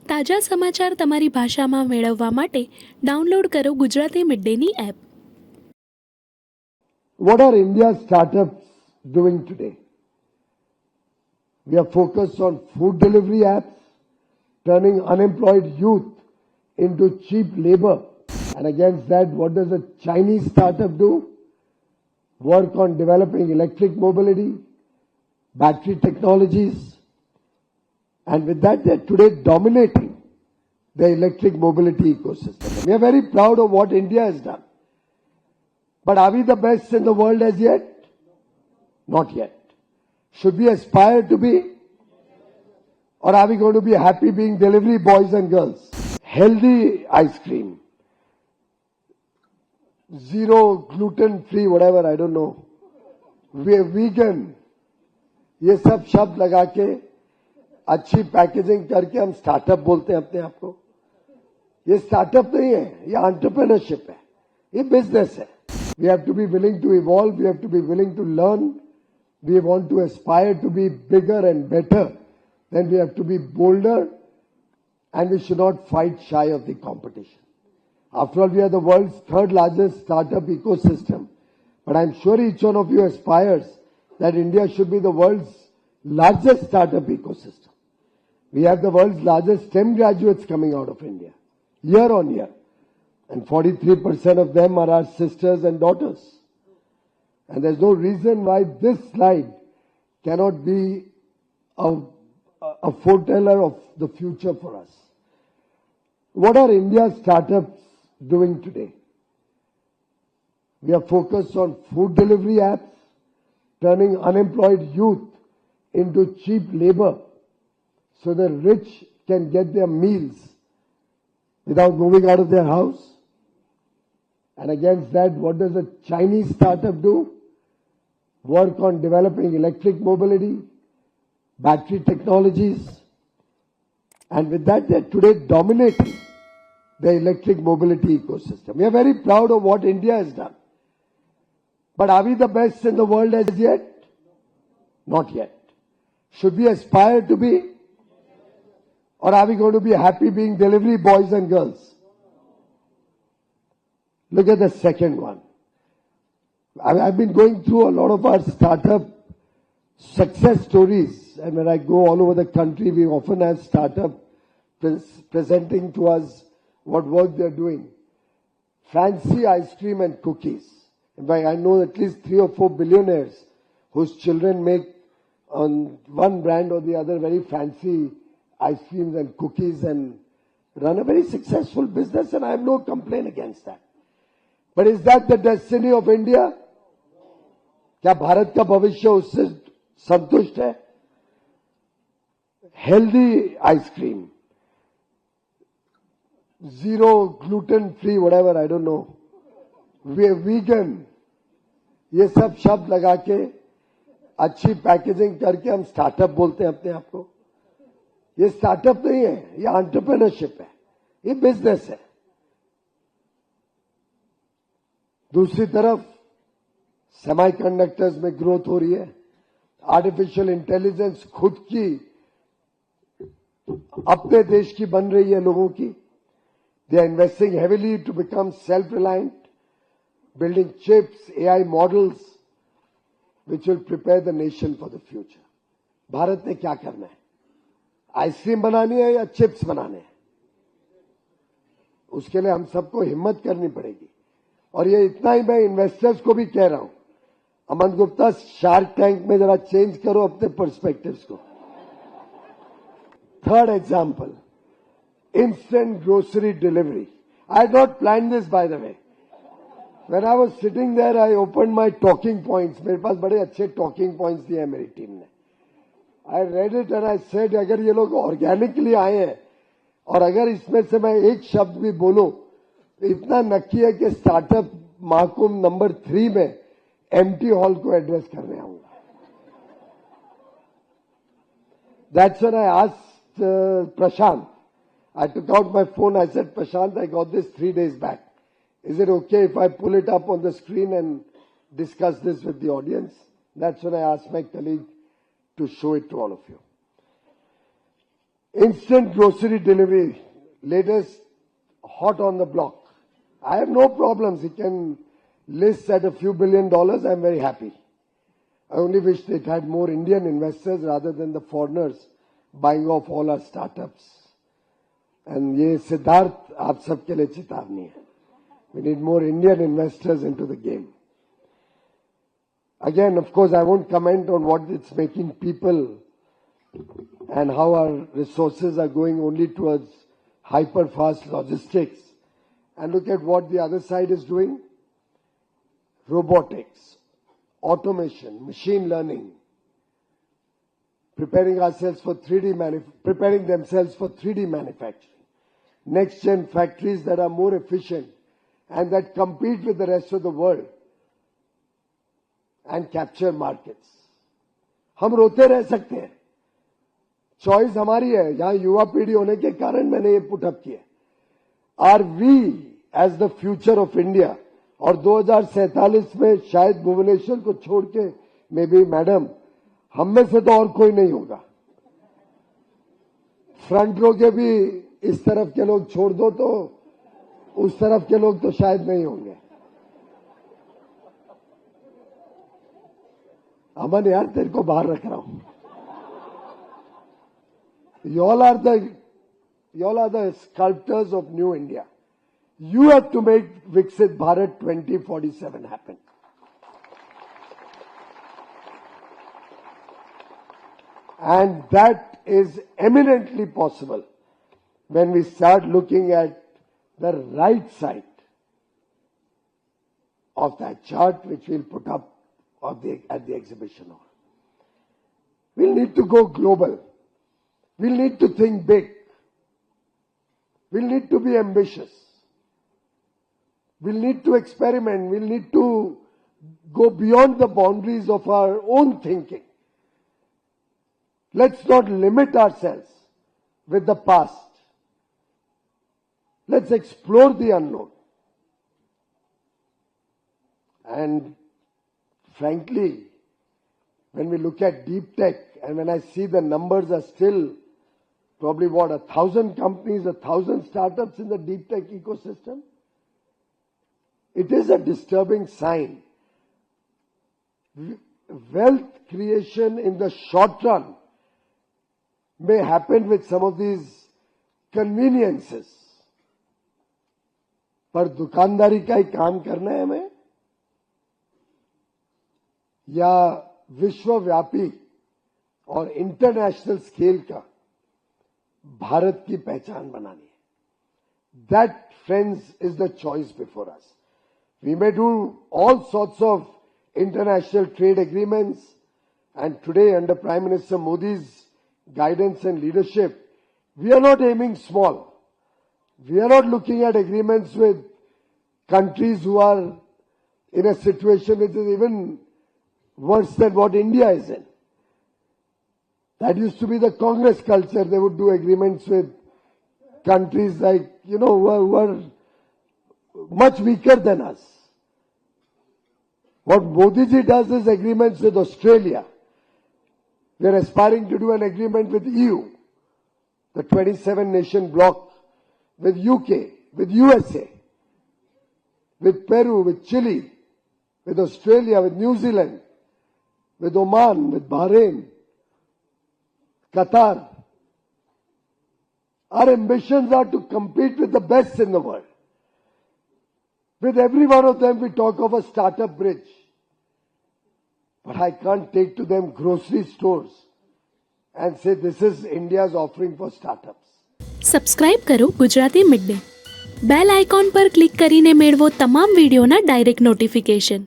તાજા સમાચાર તમારી ભાષામાં મેળવવા માટે ડાઉનલોડ કરો Gujarati mid Danny app. What are India's startups doing today? We are focused on food delivery apps, turning unemployed youth into cheap labor. And against that, what does a Chinese startup do? Work on developing electric mobility, battery technologies. And with that, they are today dominating the electric mobility ecosystem. We are very proud of what India has done. But are we the best in the world as yet? Not yet. Should we aspire to be? Or are we going to be happy being delivery boys and girls? Healthy ice cream. Zero gluten free, whatever, I don't know. Vegan. ये सब शब्द लगा के अच्छी packaging करके हम startup बोलते हैं अपने आप को. ये स्टार्टअप नहीं है, ये एंटरप्रेन्योरशिप है, ये बिजनेस है. We have to be willing to evolve, we have to be willing to learn, we want to aspire to be bigger and better, then we have to be bolder, and we should not fight shy of the competition. After all, we are the world's third largest startup ecosystem, but I'm sure each one of you aspires that India should be the world's largest startup ecosystem. We have the world's largest STEM graduates coming out of India, year on year. And 43% of them are our sisters and daughters. And there's no reason why this slide cannot be a foreteller of the future for us. What are India's startups doing today? We are focused on food delivery apps, turning unemployed youth into cheap labor so the rich can get their meals without moving out of their house. And against that, what does a Chinese startup do? Work on developing electric mobility, battery technologies. And with that, they are today dominating the electric mobility ecosystem. We are very proud of what India has done. But are we the best in the world as yet? Not yet. Should we aspire to be? Or are we going to be happy being delivery boys and girls? Look at the second one. I've been going through a lot of our startup success stories, and when I go all over the country, we often have startup presenting to us what work they're doing. Fancy ice cream and cookies. In fact, I know at least 3 or 4 billionaires whose children make on one brand or the other very fancy ice creams and cookies and run a very successful business, and I have no complaint against that. But is that the destiny of India? क्या भारत का भविष्य उससे संतुष्ट है? Healthy ice cream. Zero gluten free, whatever, I don't know. Vegan. ये सब शब्द लगा के अच्छी पैकेजिंग करके हम स्टार्टअप बोलते हैं अपने आप को. ये स्टार्टअप नहीं है, ये एंटरप्रेन्योरशिप है, ये बिजनेस है. दूसरी तरफ सेमीकंडक्टर्स में ग्रोथ हो रही है. आर्टिफिशियल इंटेलिजेंस खुद की अपने देश की बन रही है लोगों की. They are investing heavily to become self reliant, building chips, AI models which will prepare the nation for the future. Bharat ने क्या करना है? आइसक्रीम बनानी है या चिप्स बनाने हैं? उसके लिए हम सबको हिम्मत करनी पड़ेगी. और ये इतना ही मैं इन्वेस्टर्स को भी कह रहा हूं, अमन गुप्ता, शार्क टैंक में जरा चेंज करो अपने पर्सपेक्टिव्स को. Third example, instant grocery delivery. I had not planned this, by the way. When I was sitting there, I opened my talking points. मेरे पास बड़े अच्छे talking points दिए हैं मेरी टीम ने. I read it and I said, अगर ये लोग ऑर्गेनिकली आए हैं और अगर इसमें से मैं एक शब्द भी बोलूं तो इतना नक्की है कि स्टार्टअप महाकुंभ नंबर 3 में एम्प्टी हॉल को एड्रेस करने आऊंगा. That's when I asked Prashant. I took out my phone. I said, Prashant, I got this 3 days back. Is it okay if I pull it up on the screen and discuss this with the audience? That's when I asked my colleague to show it to all of you. instant grocery delivery, latest hot on the block. I have no problems. He can list at a few $1 billion. I'm very happy. I only wish it had more Indian investors rather than the foreigners buying off all our startups. And ये सिद्धार्थ आप सबके लिए चेतावनी है. We need more Indian investors into the game. Again, of course, I won't comment on what it's making people and how our resources are going only towards hyper-fast logistics. And look at what the other side is doing. Robotics, automation, machine learning, preparing themselves for 3D manufacturing. Next-gen factories that are more efficient and that compete with the rest of the world and capture markets. हम रोते रह सकते हैं. Choice हमारी है. यहां युवा पीढ़ी होने के कारण मैंने ये पुटअप किया. Are we as the future of India? और 2047 में शायद भुवनेश्वर को छोड़ के मे बी मैडम हम में से तो और कोई नहीं होगा. फ्रंट रो के भी इस तरफ के लोग छोड़ दो तो उस तरफ के लोग तो शायद नहीं होंगे. अमन यार तेरे को बाहर रख रहा हूं. You all are the sculptors of new India. You have to make Viksit Bharat 2047 happen. And that is eminently possible when we start looking at the right side of that chart which we'll put up at the exhibition hall. We'll need to go global. We'll need to think big. We'll need to be ambitious. We'll need to experiment. We'll need to go beyond the boundaries of our own thinking. Let's not limit ourselves with the past. Let's explore the unknown. And frankly, when we look at deep tech and when I see the numbers are still probably 1,000 companies, 1,000 startups in the deep tech ecosystem, it is a disturbing sign. Wealth creation in the short run may happen with some of these conveniences. पर दुकानदारी का ही काम करना है हमें या विश्वव्यापी और इंटरनेशनल स्केल का भारत की पहचान बनानी है. That, friends, is the choice before us. We may do all sorts of international trade agreements, and today under Prime Minister Modi's guidance and leadership, we are not aiming small. We are not looking at agreements with countries who are in a situation which is even worse than what India is in. That used to be the Congress culture. They would do agreements with countries like, who are much weaker than us. What Modi ji does is agreements with Australia. We are aspiring to do an agreement with EU, the 27-nation bloc, with UK, with USA, with Peru, with Chile, with Australia, with New Zealand, with Oman, with Bahrain, Qatar. Our ambitions are to compete with the best in the world. With every one of them, we talk of a startup bridge. But I can't take to them grocery stores and say this is India's offering for startups. Subscribe કરો Gujarati mid day. Bell icon પર click કરીને મેળવો તમામ વિડીયોના direct notification.